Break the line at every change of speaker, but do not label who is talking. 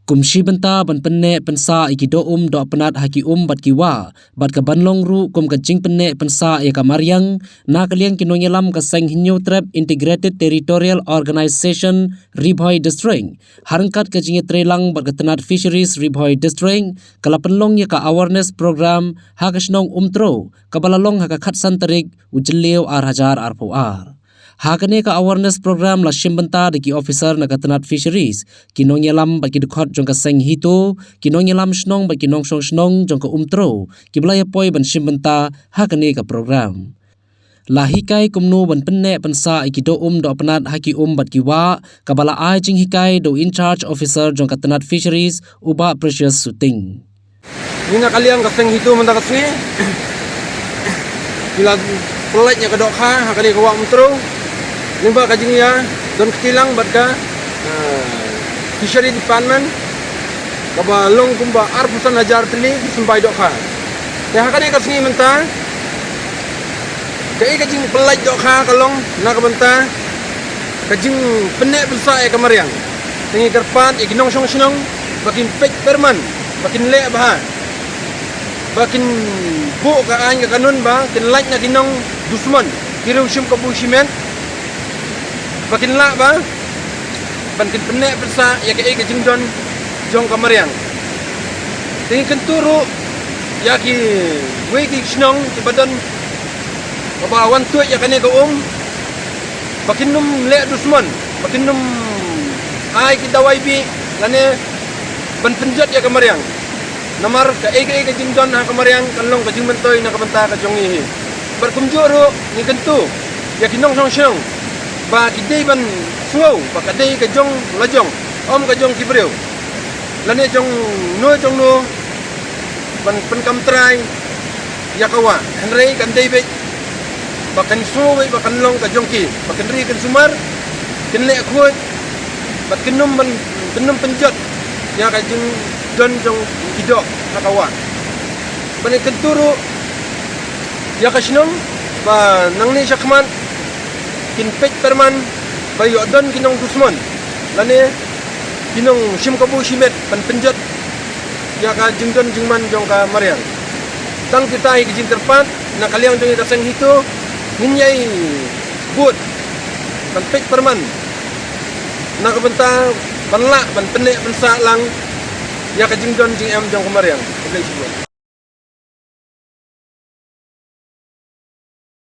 Kumshi benta ban penne pensa ikido do penat haki bat kiwa bat ka banlong ru kum ka jing penne pensa ya ka mariang na kaliang kinonyelam ka seng hinyo trap integrated territorial organization Ribhoi district harangkat ka jinge trelang bat ka tenat fisheries Ribhoi district kala penlong ya ka awareness program ha ka snong umtro ka balalong ha ka khatsan tarik ujleu ar hajar arpo ar Hakane ka awareness program la shimbanta de ki officer na katanat fisheries kinong yalam ba ki dukhat jong ka seng hito kinong yalam snong ba kinong snong jong ka umtro ki blaya poi ban shimbanta hakane ka program lahikai kumno ban penne pensa ikido do penat haki bat kiwa kabala ai jing hikai do in charge officer jong katanat fisheries uba precious shooting
Nina kaliang ka seng hito menta kasni bila pelatnya ka dokha hakane ka wa umtro Nimba kajing ya don ketilang badka fishery department kaba long kumba arpusan hajar teli sampai dokha ya hakane kasni menta kai kajing pelaj dokha kalong na kabenta kajing penek besar e kamariang tingi kerpat ikinong song bakin pek perman bakin le bah bakin bu ka an ka kanun ba kin laj na kinong dusman kiru shim kabu shimen Bakin la ba bankin penek persa ya ke jing don jong kamariang tingi kenturu ya ki we ki snong ki badan baba wan tu ya kane ka bakin num le dusman bakin num ai ki dawai bi lane ban penjat ya kamariang namar ka jing don ha kamariang kanlong ka jing mentoy na kabanta ka jong hi berkumjuru ni kentu ya kinong song ba kidei ban suau ba kadei ka jong lajong om ka jong kibreu lane jong no ban pen kam trai ya kawa henrei kan dei be ba kan suau ba kan long ka jong ki ba kan ri kan sumar ken le khoi ba kenum ban kenum penjot ya ka jong don jong kidok ha kawa bane kenturu ya ka shnum ba nangni syakman kin pek perman bayu don kinong dusman lane kinong sim kabu simet pan penjat ya ka jingdon jingman jong ka mariang tang kita hi jing terpat na kaliang jong kaseng hito ninyai but pan pek perman na ka benta panla pan penek pensa lang ya ka jingdon jing am jong ka mariang